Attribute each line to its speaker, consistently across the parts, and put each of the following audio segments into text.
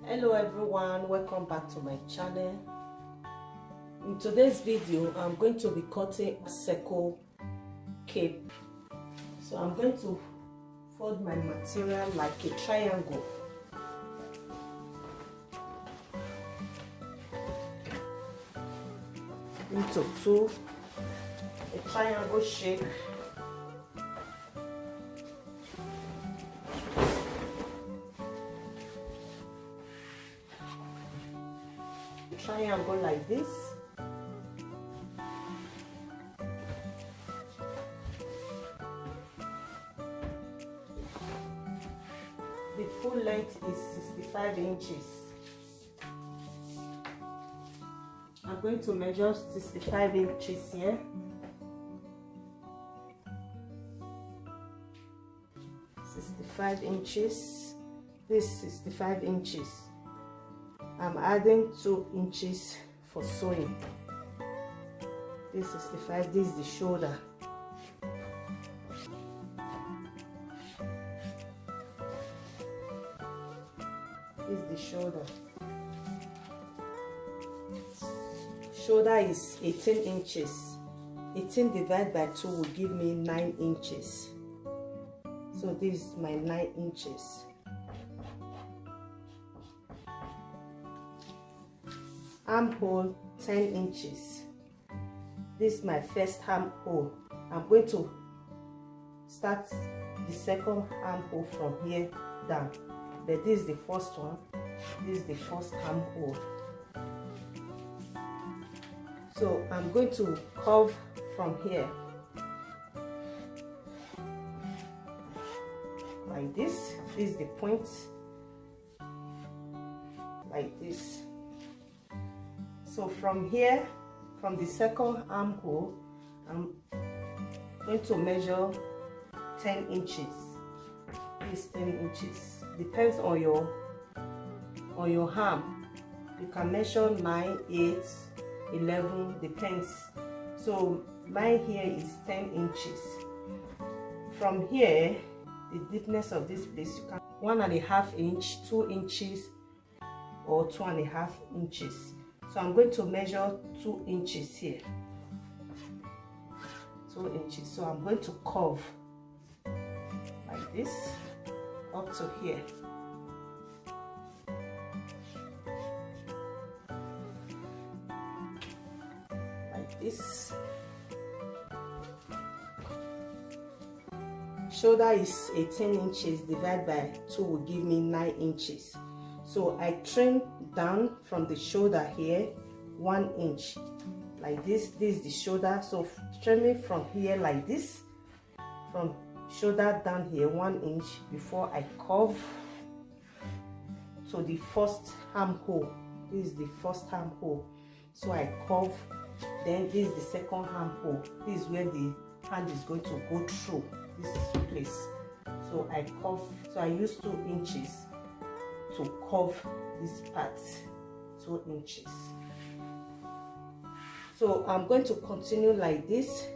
Speaker 1: Hello everyone, welcome back to my channel. In today's video I'm going to be cutting a circle cape. So I'm going to fold my material like a triangle. Into two, a triangle shape. Triangle like this. The full length is 65 inches. I'm going to measure 65 inches here. Inches. This 65 inches. I'm adding 2 inches for sewing. This is 65, this is the shoulder. This is the shoulder. Shoulder is 18 inches. 18 divided by 2 will give me 9 inches. So this is my 9 inches. Armhole 10 inches. This is my first armhole. I'm going to start the second armhole from here down, but this is the first one. This is the first armhole. So I'm going to curve from here like this. This is the point, like this. So from here, from the second armhole, I'm going to measure 10 inches. This 10 inches. Depends on your arm. You can measure 9, 8, 11, depends. So mine here is 10 inches. From here, the deepness of this place, you can 1.5 inch, 2 inches, or 2.5 inches. So I'm going to measure 2 inches here. 2 inches. So I'm going to curve like this up to here. Like this. Shoulder is 18 inches divided by 2 will give me 9 inches. So I trim down from the shoulder here 1 inch like this. This is the shoulder. So trimming from here like this, from shoulder down here 1 inch before I curve to the first armhole. This is the first armhole. So I curve, then this is the second armhole. This is where the hand is going to go through this place. So I curve. So I use 2 inches to curve this part, 2 inches. So I'm going to continue like this,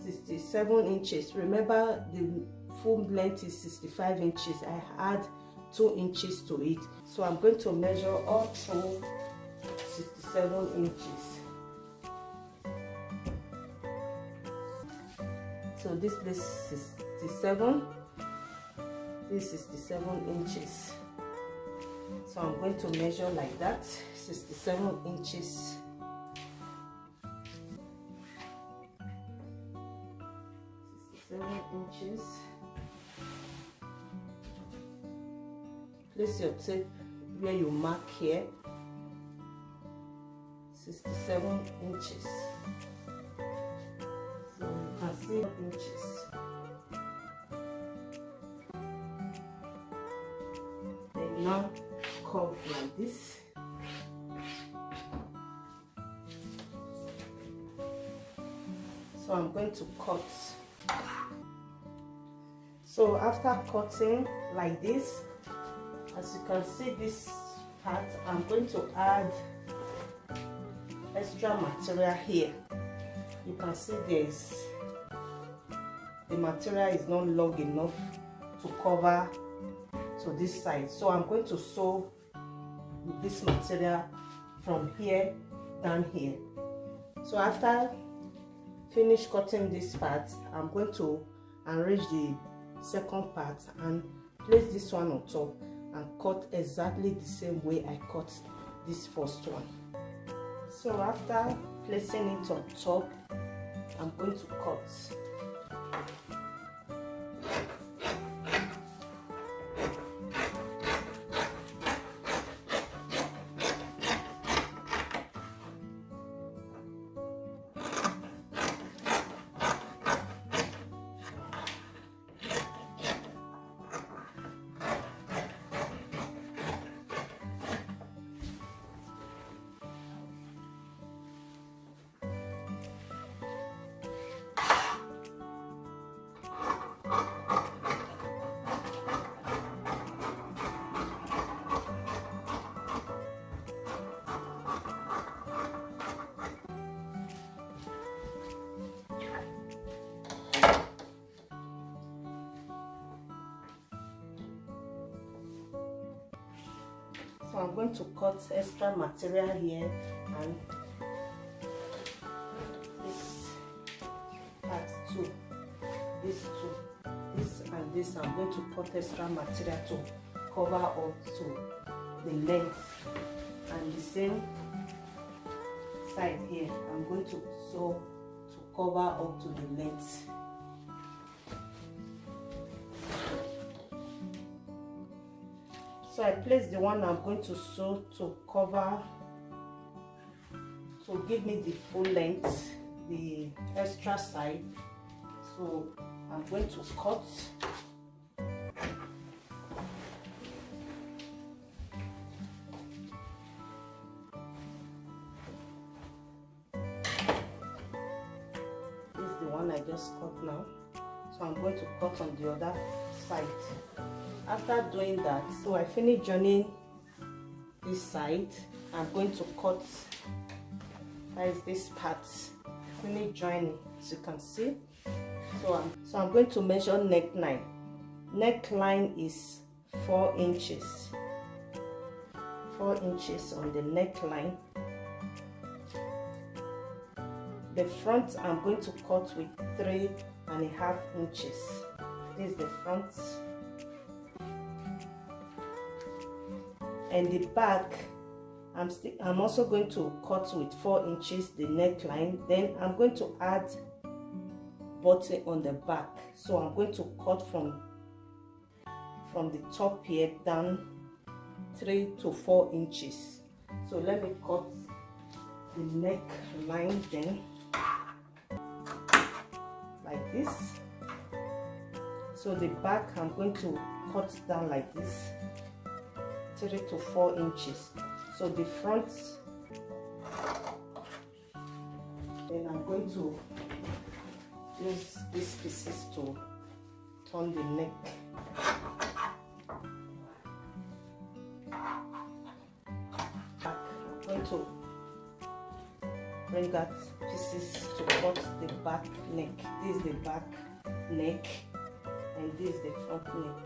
Speaker 1: 67 inches. Remember the full length is 65 inches. I add 2 inches to it. So I'm going to measure all through 67 inches. So this place is 67. This is 67 inches. So I'm going to measure like that, 67 inches. 67 inches. Place your tape where you mark here. 67 inches. So you can see inches. Then now curve like this. So I'm going to cut. So after cutting like this, as you can see this part, I'm going to add extra material here. You can see the material is not long enough to cover to this side, so I'm going to sew this material from here down here. So after finish cutting this part, I'm going to arrange the second part and place this one on top and cut exactly the same way I cut this first one. So after placing it on top, I'm going to cut. So I'm going to cut extra material here, and this part too, this too, this and this. I'm going to cut extra material to cover up to the length, and the same side here I'm going to sew to cover up to the length. So I place the one I'm going to sew to cover, to give me the full length, the extra side. So I'm going to cut. This is the one I just cut now. So I'm going to cut on the other side. After doing that, so I finish joining this side. I'm going to cut, that is this part, finish joining, as you can see. So I'm going to measure neckline. Neckline is 4 inches. 4 inches on the neckline. The front I'm going to cut with 3.5 inches. This is the front. And the back, I'm also going to cut with 4 inches the neckline. Then I'm going to add button on the back. So I'm going to cut from the top here down 3 to 4 inches. So let me cut the neckline then, like this. So the back I'm going to cut down like this, 3 to 4 inches. So the front, then I'm going to use these pieces to turn the neck. Back, I'm going to bring out pieces to cut the back neck. This is the back neck and this is the front neck.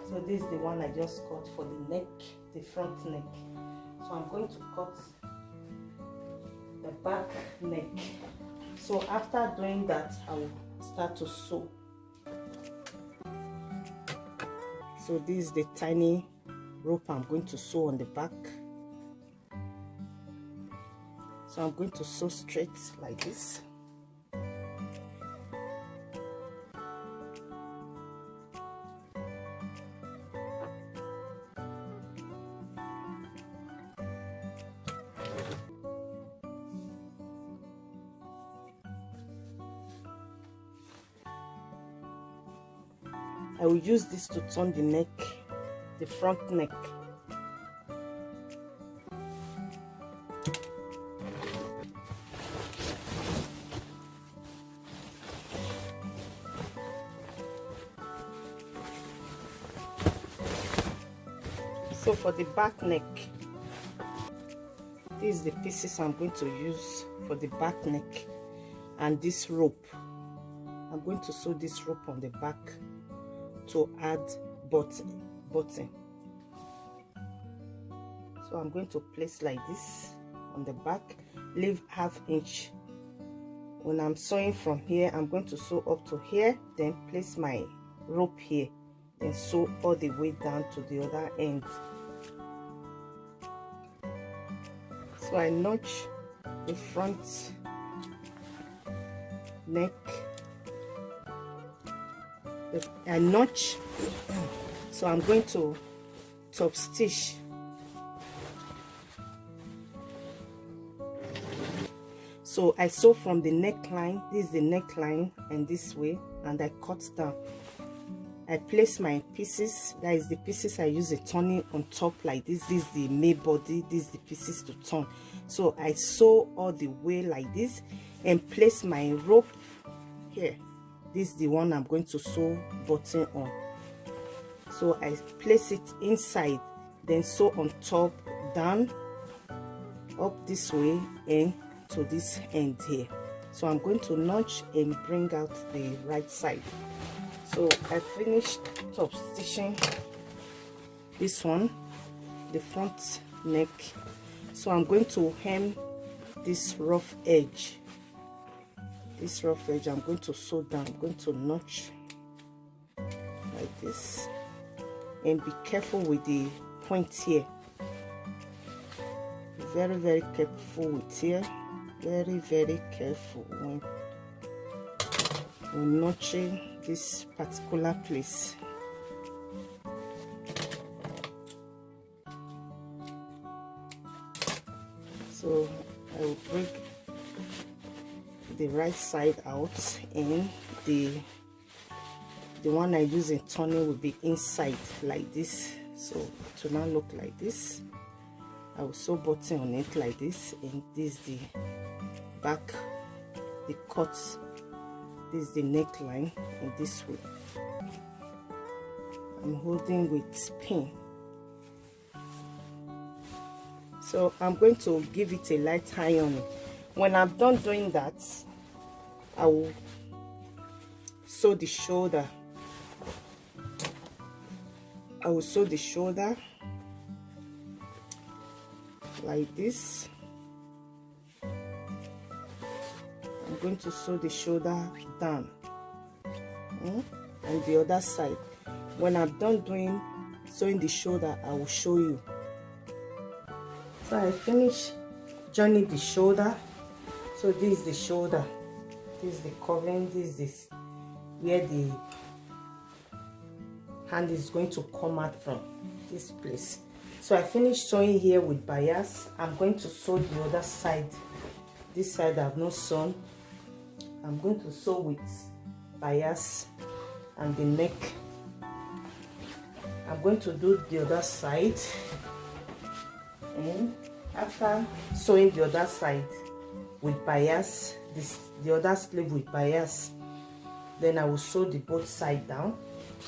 Speaker 1: So this is the one I just cut for the neck, the front neck. So I'm going to cut the back neck. So after doing that, I will start to sew. So this is the tiny rope I'm going to sew on the back. So I'm going to sew straight like this. I will use this to turn the neck, the front neck. So for the back neck, these are the pieces I'm going to use for the back neck, and this rope. I'm going to sew this rope on the back to add button. button. So I'm going to place like this on the back, leave ½ inch. When I'm sewing from here, I'm going to sew up to here, then place my rope here, then sew all the way down to the other end. So I notch the front neck, I notch, so I'm going to top stitch. So I sew from the neckline, this is the neckline, and this way, and I cut down. I place my pieces, that is the pieces I use a turning on top like this. This is the main body, this is the pieces to turn. So I sew all the way like this and place my rope here. This is the one I'm going to sew button on. So I place it inside, then sew on top, down, up this way, and to this end here. So I'm going to notch and bring out the right side. So I finished top stitching this one, the front neck. So I'm going to hem this rough edge. This rough edge I'm going to sew down. I'm going to notch like this, and be careful with the point here. Very careful with here. Very careful when notching this particular place. So I will break the right side out, and the one I use in turning will be inside like this. So to now look like this, I will sew button on it like this, and this is the back, the cut, this is the neckline, and this way I'm holding with pin. So I'm going to give it a light iron. When I'm done doing that, I will sew the shoulder. I will sew the shoulder like this. I'm going to sew the shoulder down, and the other side. When I'm done doing sewing the shoulder, I will show you. So I finished joining the shoulder. So this is the shoulder, this is the covering, this is where the hand is going to come out from, this place. So I finished sewing here with bias. I'm going to sew the other side. This side I have not sewn. I'm going to sew with bias and the neck. I'm going to do the other side, and after sewing the other side with bias, the other sleeve with bias, then I will sew the both side down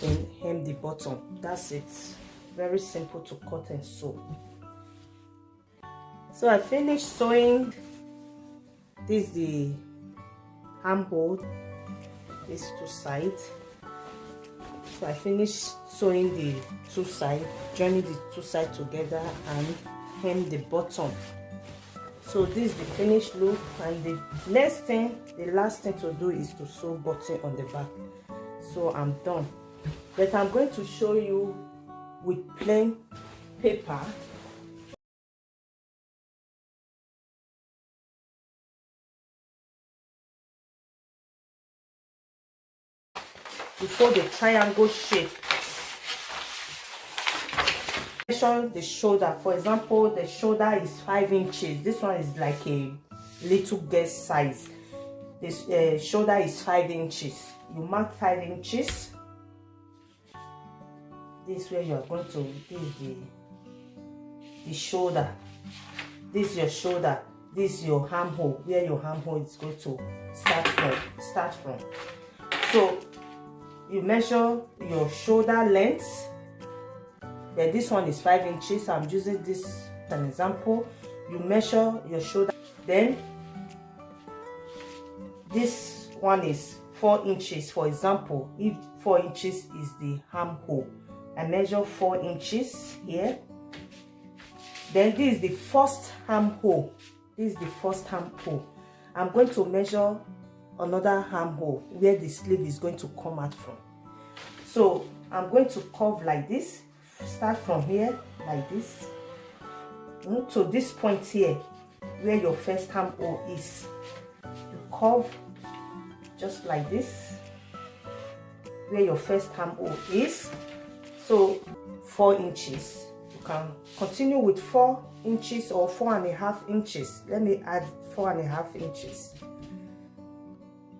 Speaker 1: and hem the bottom. That's it. Very simple to cut and sew. So I finished sewing. This is the armhole, these two sides. So I finished sewing the two sides, joining the two sides together, and hem the bottom. So this is the finished look, and the next thing, the last thing to do is to sew button on the back. So I'm done, but I'm going to show you with plain paper. Before the triangle shape, measure the shoulder. For example, the shoulder is 5 inches. This one is like a little girl size. This shoulder is 5 inches. You mark 5 inches. This is where you are going to. This is the shoulder. This is your shoulder. This is your armhole, where your armhole is going to start from. So you measure your shoulder length. Then this one is 5 inches. So I'm using this as an example. You measure your shoulder. Then this one is 4 inches. For example, if 4 inches is the armhole, I measure 4 inches here. Then this is the first armhole. This is the first armhole. I'm going to measure another armhole where the sleeve is going to come out from. So I'm going to curve like this. Start from here like this to this point here where your first armhole is. You curve just like this where your first armhole is. So 4 inches. You can continue with 4 inches or 4.5 inches. Let me add 4.5 inches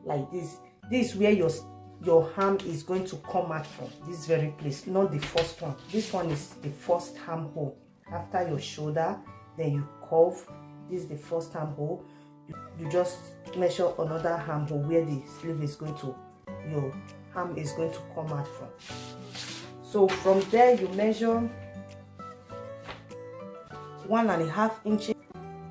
Speaker 1: like this. This is where your arm is going to come out from, this very place, not the first one. This one is the first armhole. After your shoulder, then you curve. This is the first armhole. You just measure another armhole where the sleeve is going to, your arm is going to come out from. So from there you measure 1.5 inches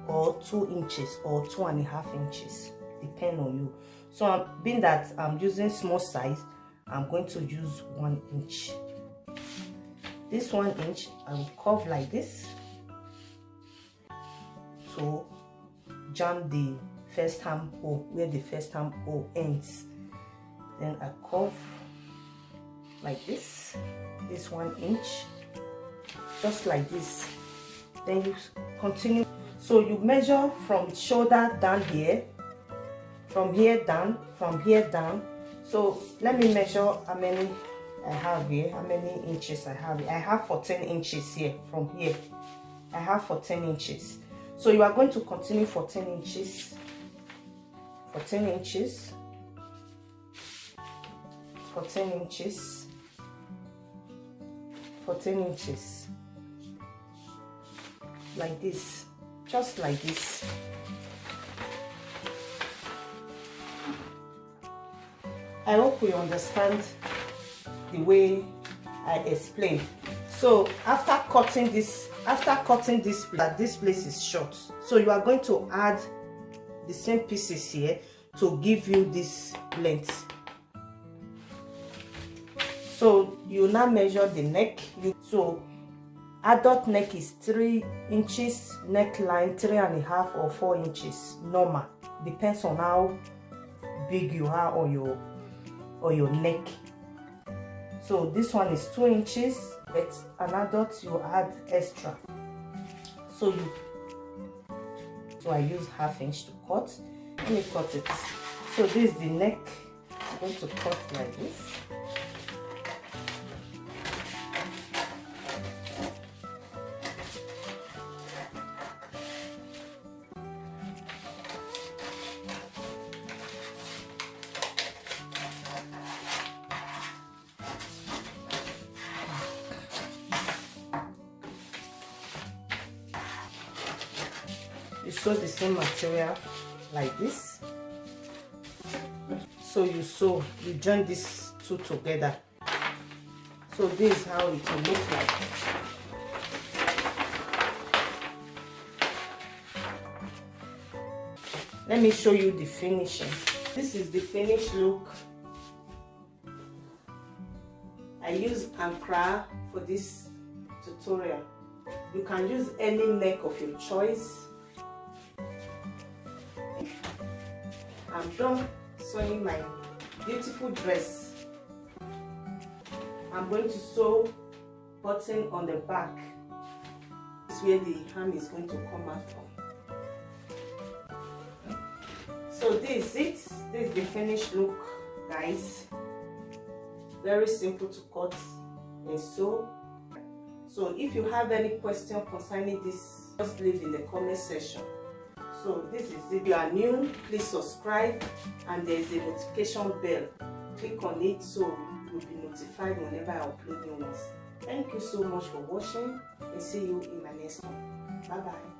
Speaker 1: or 2 inches or 2.5 inches, depend on you. So being that I'm using small size, I'm going to use 1 inch. This 1 inch I will curve like this to jam the first armhole where the first armhole ends. Then I curve like this 1 inch, just like this. Then you continue. So you measure from shoulder down here, from here down, from here down. So let me measure how many I have here, how many inches I have here. I have 14 inches here. From here I have 14 inches. So you are going to continue 14 inches, 14 inches, 14 inches, 14 inches, like this, just like this. I hope you understand the way I explained. So after cutting this this place is short, so you are going to add the same pieces here to give you this length. So you now measure the neck. So adult neck is 3 inches, neckline 3.5 or 4 inches, normal, depends on how big you are or your neck. So this one is 2 inches, but an adult you add extra. So I use 1/2 inch to cut. Let me cut it. So this is the neck. I'm going to cut like this. You sew the same material like this. So you join these two together. So this is how it will look like. Let me show you the finishing. This is the finished look. I use Ankara for this tutorial. You can use any neck of your choice. I'm done sewing my beautiful dress. I'm going to sew button on the back. This is where the hem is going to come out from. So this is it. This is the finished look, guys. Very simple to cut and sew. So if you have any question concerning this, just leave in the comment section. So this is it. If you are new, please subscribe, and there is a notification bell. Click on it so you'll be notified whenever I upload new ones. Thank you so much for watching, and see you in my next one. Bye bye.